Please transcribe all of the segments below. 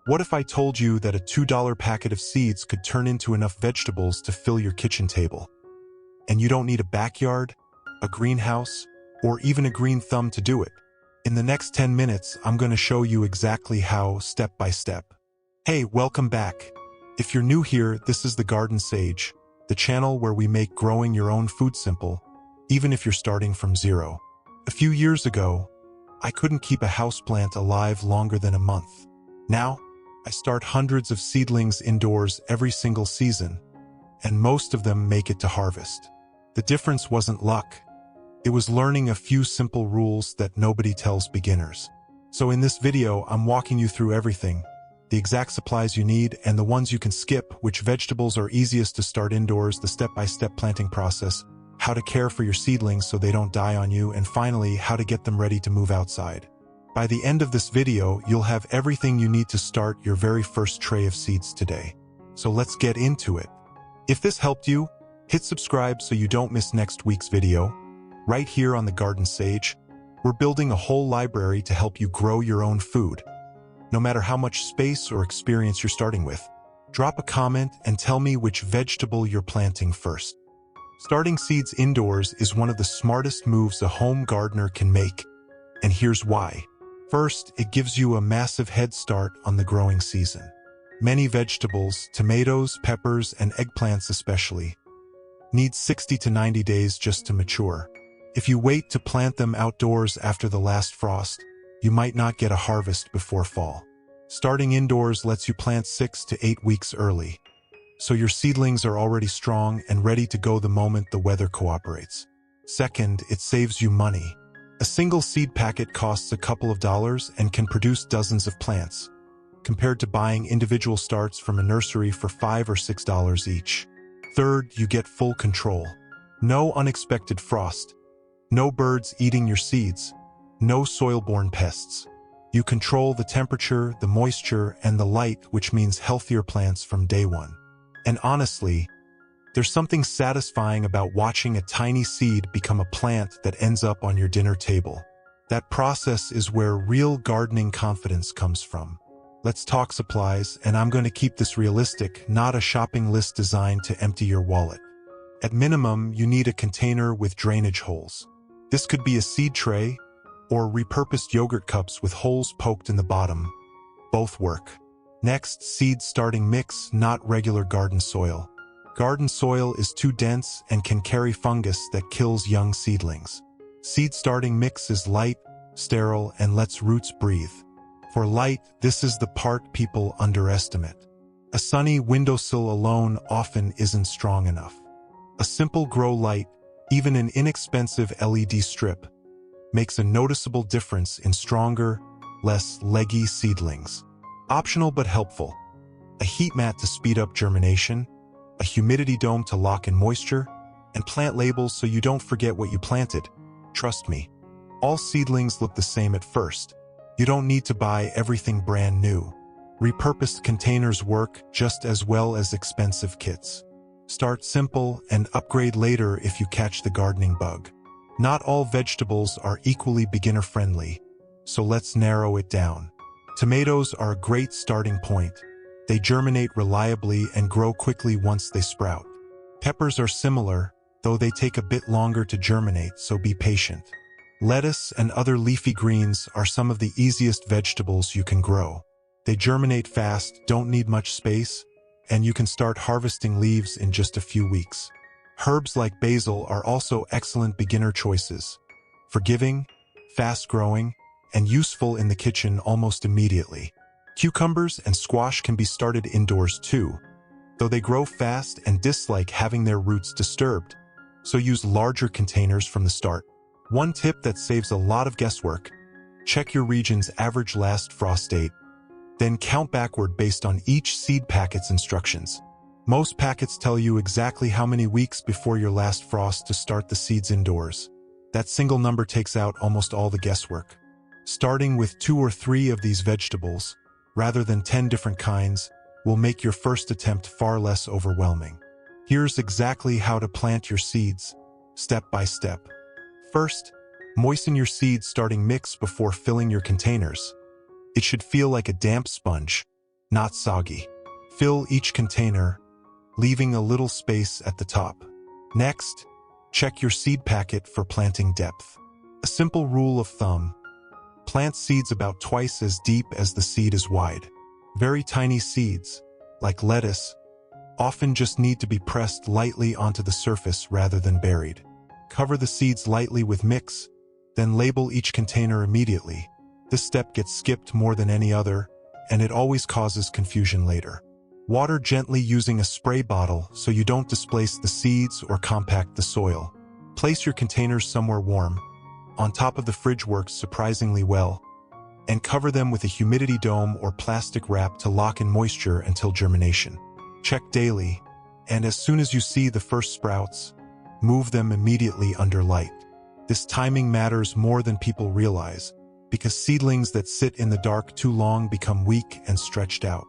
What if I told you that a $2 packet of seeds could turn into enough vegetables to fill your kitchen table? And you don't need a backyard, a greenhouse, or even a green thumb to do it. In the next 10 minutes, I'm going to show you exactly how, step by step. Hey, welcome back. If you're new here, this is the Garden Sage, the channel where we make growing your own food simple, even if you're starting from zero. A few years ago, I couldn't keep a houseplant alive longer than a month. Now, I start hundreds of seedlings indoors every single season, and most of them make it to harvest. The difference wasn't luck. It was learning a few simple rules that nobody tells beginners. So in this video, I'm walking you through everything, the exact supplies you need and the ones you can skip, which vegetables are easiest to start indoors, the step-by-step planting process, how to care for your seedlings so they don't die on you, and finally, how to get them ready to move outside. By the end of this video, you'll have everything you need to start your very first tray of seeds today. So let's get into it. If this helped you, hit subscribe so you don't miss next week's video. Right here on the Garden Sage, we're building a whole library to help you grow your own food. No matter how much space or experience you're starting with, drop a comment and tell me which vegetable you're planting first. Starting seeds indoors is one of the smartest moves a home gardener can make, and here's why. First, it gives you a massive head start on the growing season. Many vegetables, tomatoes, peppers, and eggplants especially, need 60 to 90 days just to mature. If you wait to plant them outdoors after the last frost, you might not get a harvest before fall. Starting indoors lets you plant 6 to 8 weeks early, so your seedlings are already strong and ready to go the moment the weather cooperates. Second, it saves you money. A single seed packet costs a couple of dollars and can produce dozens of plants, compared to buying individual starts from a nursery for $5 or $6 each. Third, you get full control. No unexpected frost. No birds eating your seeds. No soil-borne pests. You control the temperature, the moisture, and the light, which means healthier plants from day one. And honestly, there's something satisfying about watching a tiny seed become a plant that ends up on your dinner table. That process is where real gardening confidence comes from. Let's talk supplies, and I'm going to keep this realistic, not a shopping list designed to empty your wallet. At minimum, you need a container with drainage holes. This could be a seed tray or repurposed yogurt cups with holes poked in the bottom. Both work. Next, seed starting mix, not regular garden soil. Garden soil is too dense and can carry fungus that kills young seedlings. Seed starting mix is light, sterile, and lets roots breathe. For light, this is the part people underestimate. A sunny windowsill alone often isn't strong enough. A simple grow light, even an inexpensive LED strip, makes a noticeable difference in stronger, less leggy seedlings. Optional but helpful. A heat mat to speed up germination, a humidity dome to lock in moisture, and plant labels so you don't forget what you planted. Trust me, all seedlings look the same at first. You don't need to buy everything brand new. Repurposed containers work just as well as expensive kits. Start simple and upgrade later if you catch the gardening bug. Not all vegetables are equally beginner-friendly, so let's narrow it down. Tomatoes are a great starting point. They germinate reliably and grow quickly once they sprout. Peppers are similar, though they take a bit longer to germinate, so be patient. Lettuce and other leafy greens are some of the easiest vegetables you can grow. They germinate fast, don't need much space, and you can start harvesting leaves in just a few weeks. Herbs like basil are also excellent beginner choices. Forgiving, fast-growing, and useful in the kitchen almost immediately. Cucumbers and squash can be started indoors too, though they grow fast and dislike having their roots disturbed, so use larger containers from the start. One tip that saves a lot of guesswork: check your region's average last frost date, then count backward based on each seed packet's instructions. Most packets tell you exactly how many weeks before your last frost to start the seeds indoors. That single number takes out almost all the guesswork. Starting with 2 or 3 of these vegetables, rather than 10 different kinds, will make your first attempt far less overwhelming. Here's exactly how to plant your seeds, step by step. First, moisten your seed starting mix before filling your containers. It should feel like a damp sponge, not soggy. Fill each container, leaving a little space at the top. Next, check your seed packet for planting depth. A simple rule of thumb: plant seeds about twice as deep as the seed is wide. Very tiny seeds, like lettuce, often just need to be pressed lightly onto the surface rather than buried. Cover the seeds lightly with mix, then label each container immediately. This step gets skipped more than any other, and it always causes confusion later. Water gently using a spray bottle so you don't displace the seeds or compact the soil. Place your containers somewhere warm. On top of the fridge works surprisingly well, and cover them with a humidity dome or plastic wrap to lock in moisture until germination. Check daily, and as soon as you see the first sprouts, move them immediately under light. This timing matters more than people realize, because seedlings that sit in the dark too long become weak and stretched out.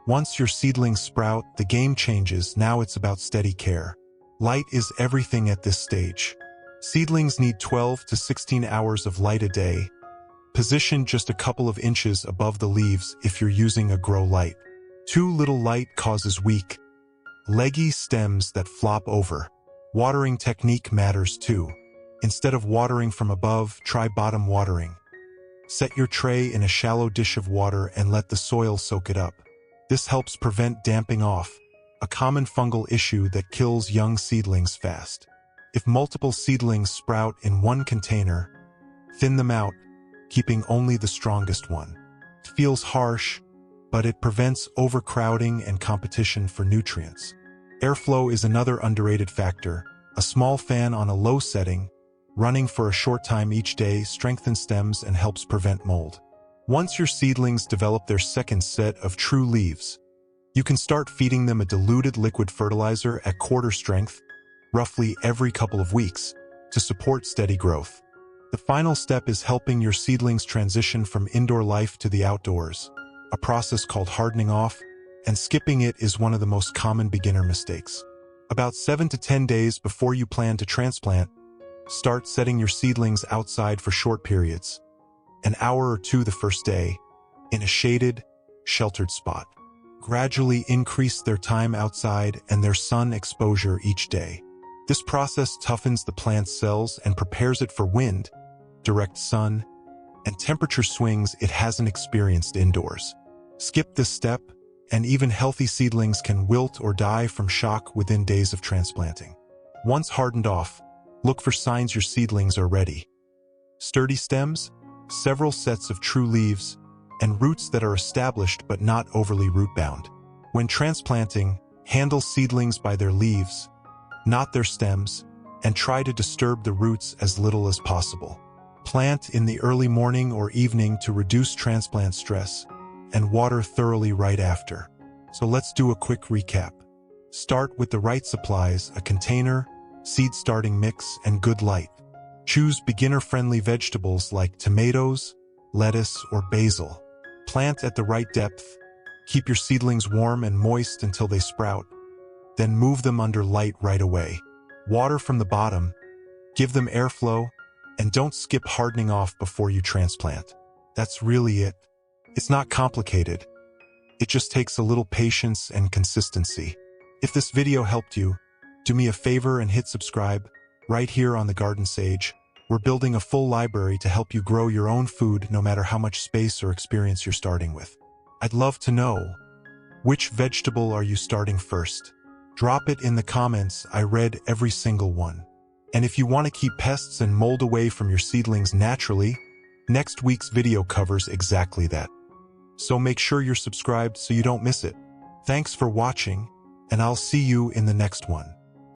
Once your seedlings sprout, the game changes. Now it's about steady care. Light is everything at this stage. Seedlings need 12 to 16 hours of light a day. Position just a couple of inches above the leaves if you're using a grow light. Too little light causes weak, leggy stems that flop over. Watering technique matters too. Instead of watering from above, try bottom watering. Set your tray in a shallow dish of water and let the soil soak it up. This helps prevent damping off, a common fungal issue that kills young seedlings fast. If multiple seedlings sprout in one container, thin them out, keeping only the strongest one. It feels harsh, but it prevents overcrowding and competition for nutrients. Airflow is another underrated factor. A small fan on a low setting, running for a short time each day, strengthens stems and helps prevent mold. Once your seedlings develop their second set of true leaves, you can start feeding them a diluted liquid fertilizer at quarter strength, roughly every couple of weeks, to support steady growth. The final step is helping your seedlings transition from indoor life to the outdoors, a process called hardening off, and skipping it is one of the most common beginner mistakes. About 7 to 10 days before you plan to transplant, start setting your seedlings outside for short periods, an hour or two the first day, in a shaded, sheltered spot. Gradually increase their time outside and their sun exposure each day. This process toughens the plant's cells and prepares it for wind, direct sun, and temperature swings it hasn't experienced indoors. Skip this step, and even healthy seedlings can wilt or die from shock within days of transplanting. Once hardened off, look for signs your seedlings are ready. Sturdy stems, several sets of true leaves, and roots that are established but not overly root-bound. When transplanting, handle seedlings by their leaves, not their stems, and try to disturb the roots as little as possible. Plant in the early morning or evening to reduce transplant stress, and water thoroughly right after. So let's do a quick recap. Start with the right supplies: a container, seed starting mix, and good light. Choose beginner-friendly vegetables like tomatoes, lettuce, or basil. Plant at the right depth. Keep your seedlings warm and moist until they sprout. Then move them under light right away. Water from the bottom. Give them airflow, and don't skip hardening off before you transplant. That's really it. It's not complicated. It just takes a little patience and consistency. If this video helped you, do me a favor and hit subscribe right here on the Garden Sage. We're building a full library to help you grow your own food no matter how much space or experience you're starting with. I'd love to know, which vegetable are you starting first? Drop it in the comments. I read every single one. And if you want to keep pests and mold away from your seedlings naturally, next week's video covers exactly that. So make sure you're subscribed so you don't miss it. Thanks for watching, and I'll see you in the next one.